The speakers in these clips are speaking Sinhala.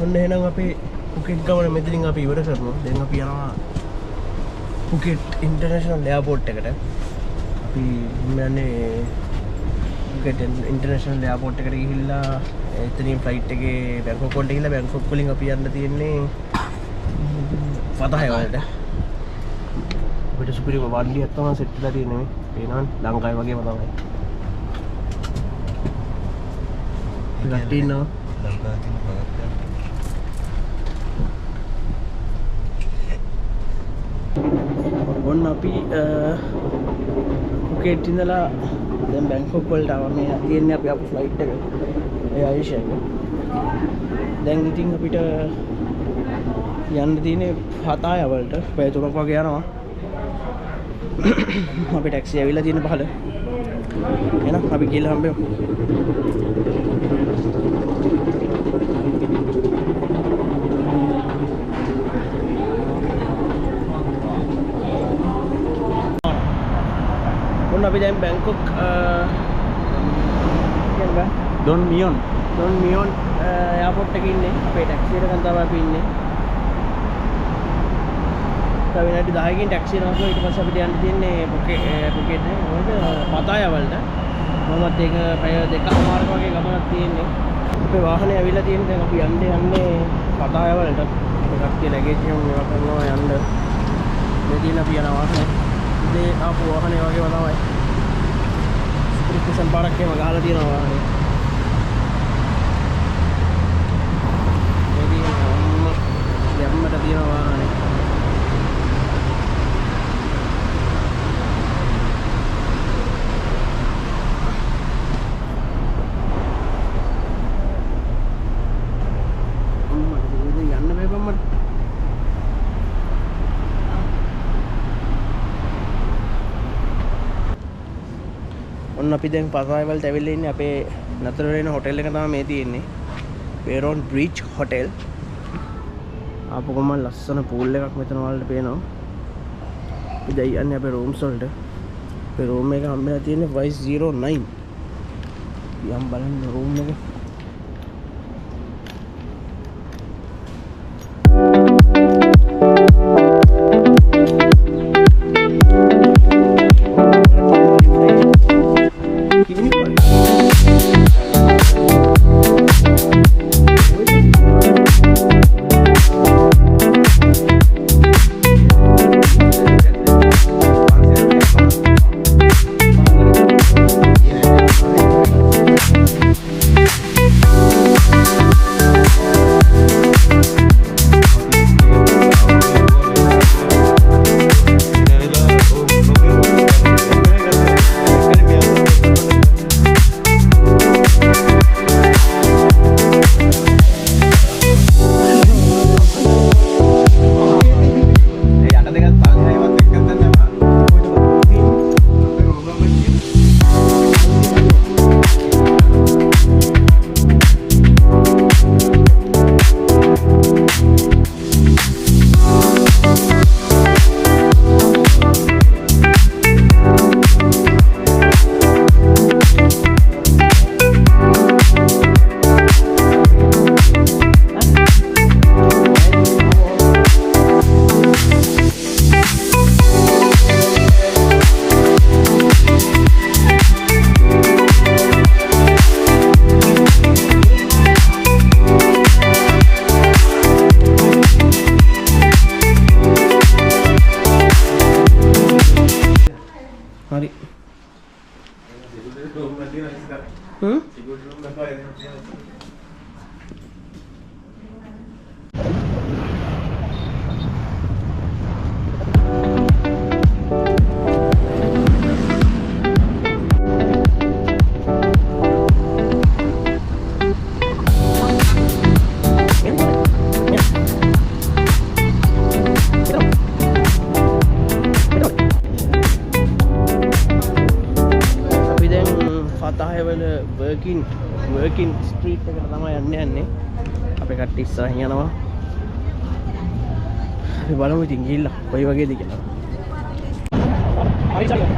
අන්න එහෙනම් අපේ පුකෙට් ගමන මෙතනින් අපි ඉවර කරනවා. දැන් අපි යනවා පුකෙට් ඉන්ටර්නැෂනල් එයාපෝට් එකට. අපි යන්නේ පුකෙට් ඉන්ටර්නැෂනල් එයාපෝට් එකට ගිහිල්ලා එතනින් ෆ්ලයිට් එකේ බැංකොක් වලට ගිහිල්ලා බැංකොක් වලින් අපි යන්න තියෙන්නේ ෆතහය වලට. අපිට සුපිරිම වන්ඩියක් තමයි සෙට් වෙලා තියෙන්නේ මේ. පේනවනේ ලංකාවේ වගේම තමයි. පිටට ඉන්නවා ලංකාවේ තියෙන පළාතක්. ඔන්න අපි පුකෙට් ඉඳලා දැන් බැංකොක් වලට ආවා. මේ තියෙන්නේ අපි ආපු ෆ්ලයිට් එක. ඒ ආයේෂා එක. දැන් ඉතින් අපිට යන්න තියෙන්නේ ෆතහය වලට. පැය 3ක් වගේ යනවා. අපි ටැක්සි ඇවිල්ලා තියෙන පහළ. එහෙනම් අපි ගිහලා හම්බෙමු. ඔන්න අපි දැන් බැංකොක් කියන්නේ ඩොන් මියොන් එයාපෝට් එකේ ඉන්නේ. අපේ ටැක්සි එකෙන් තමයි අපි ඉන්නේ. තව විනාඩි 10කින් ටැක්සි එකක් ඊට පස්සේ අපිට යන්න තියෙන්නේ පුකෙට් නේ. මොකද ෆතහය වලට. මමත් ඒක පැය 2කමාරක වගේ ගමනක් තියෙන්නේ. අපේ වාහනේ ඇවිල්ලා තියෙන්නේ. දැන් අපි යන්නේ ෆතහය වලට. කට්ටිය ලැගේජ් එකම මේවා කරනවා යන්න. මේ දින අපි යන වාහනේ. ඉතින් ආපු වාහනේ වගේම තමයි. ස්ප්‍රික්ෂන් පාරක් එහෙම ගහලා තියෙනවා වාහනේ. මේ දින යම්මට තියෙනවා වාහනේ. ඔන්න අපි දැන් ෆතහය වලට ඇවිල්ලා ඉන්නේ. අපේ නතර වෙන හොටෙල් එක තමයි මේ තියෙන්නේ. පේරොන් බ්‍රීච් හොටෙල්. ආපු ගමන් ලස්සන පූල් එකක් මෙතන වලට පේනවා. අපි දැන් යන්නේ අපේ රූම්ස් වලට. අපේ රූම් එක හම්බෙලා තියෙන්නේ Y09. යම් බලන්න රූම් එක. හරි. वर्किंग स्ट्रीट पे තමයි යන්නේ අපේ කට්ටිය ඉස්සරහින් යනවා අපි බලමු ඉතින් ගිහිල්ලා කොයි වගේද කියලා හරි චලෝ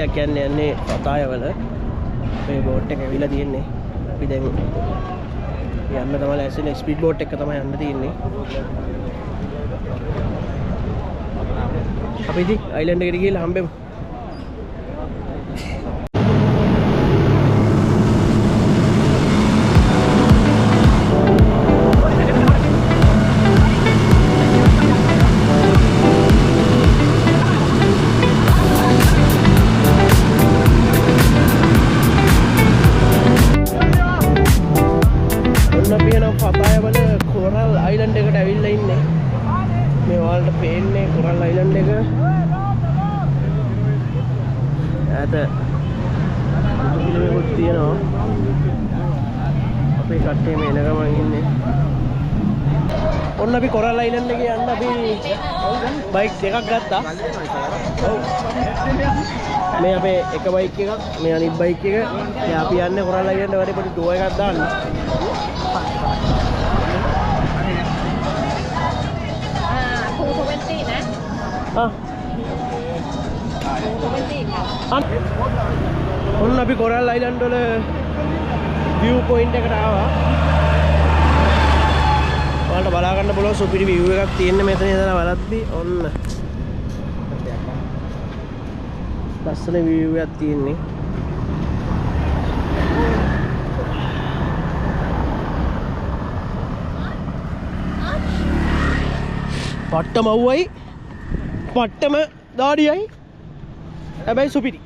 එකක් යන්නේ පතාය වල මේ බෝට් එක ඇවිල්ලා තියෙන්නේ. අපි දැන් යන්න තමයි ලෑස්තිනේ ස්පීඩ් බෝට් එක තමයි යන්න තියෙන්නේ. අපි ඉතින් අයිලන්ඩ් එකට ගිහලා හම්බෙමු. ඔන්න අපි කොරල් අයිලන්ඩ් එකේ යන්න අපි බයික් දෙකක් ගත්තා. ඔව්. මේ අපේ එක බයික් එකක්, මේ අනිත් බයික් එක. දැන් අපි යන්නේ කොරල් අයිලන්ඩ් වලට පොඩි ටුවර් එකක් දාන්න. ඔන්න අපි කොරල් අයිලන්ඩ් වල view point එකට ආවා. ඔයාලට බලා ගන්න පුළුවන් සුපිරි view එකක් තියෙන මෙතන ඉඳලා බලද්දි ඔන්න ලස්සන view එකක් තියෙන්නේ. පට්ටම අවුවයි පට්ටම දාඩියයි හැබැයි සුපිරි.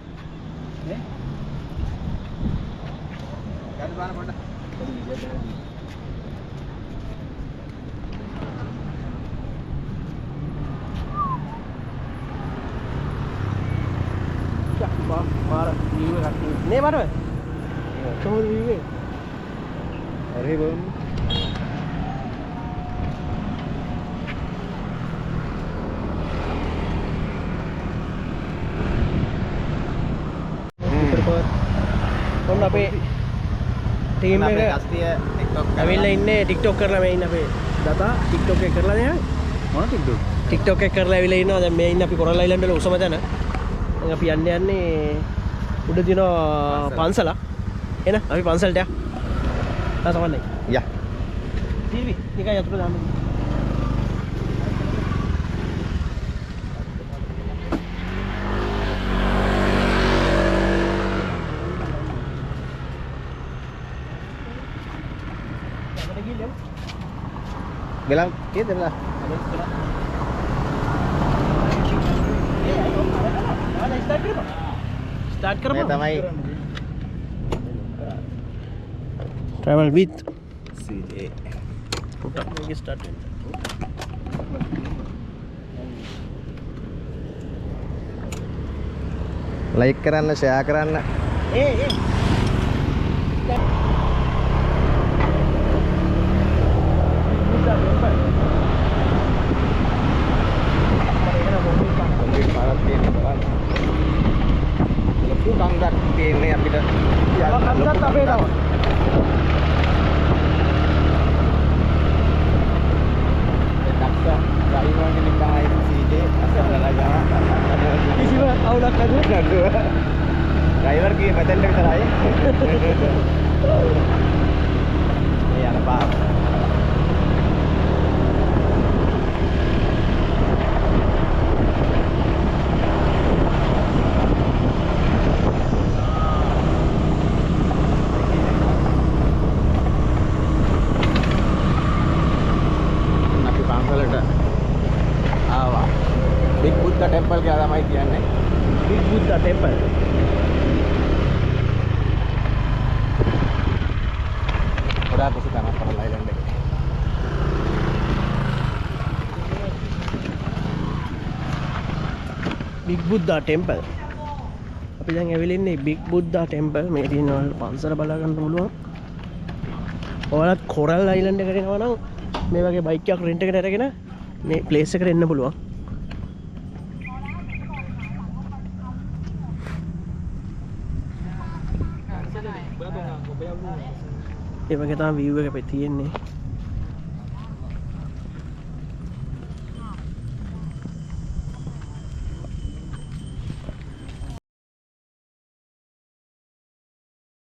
Marah, view එකක් නේ මරව. කොහොමද view එක? හරි බම්. ඔන්න අපේ ටීම් එක ඇවිල්ලා ඉන්නේ TikTok කරලා මේ ඉන්න අපේ දතා TikTok එක කරලා නේ. මොන TikTok? TikTok එක කරලා ඇවිල්ලා ඉන්නවා. දැන් මේ ඉන්නේ අපි කොරල් අයිලන්ඩ් වල උසම තැන. දැන් අපි යන්නේ උඩ දින පන්සල. එන අපි පන්සලට යමු. තමයි. යා. ටීවී එකයි අතුරු දාන්න. Bilang gitu lah. Start karo. Tamai. Travel with CJ. Total lagi start. Like කරන්න, share කරන්න. Kangdak ini අපිට කන්දත් අපේ තමයි. දක්ෂ ඩ්‍රයිවර් කෙනෙක් තමයි CJ අසරලා ගා. කිසිම අවුලක් නැතුව ඩ්‍රයිවර් කී මෙතෙන්ට විතරයි. මේ යන පාර. Big Buddha Temple කියලා තමයි කියන්නේ. Big Buddha Temple. ගොඩාක් උසු තැනක් කොරල් අයිලන්ඩ් එකේ. Big Buddha Temple. අපි දැන් ඇවිල්ලා ඉන්නේ Big Buddha Temple. මේ තියෙන පන්සල බලා ගන්න පුළුවන්. ඔයාලත් කොරල් අයිලන්ඩ් එකට එනවා නම් මේ වගේ බයික් එකක් රෙන්ට් එකට අරගෙන මේ ප්ලේස් එකට එන්න පුළුවන්. ඒ වගේ තමයි view එක අපේ තියෙන්නේ.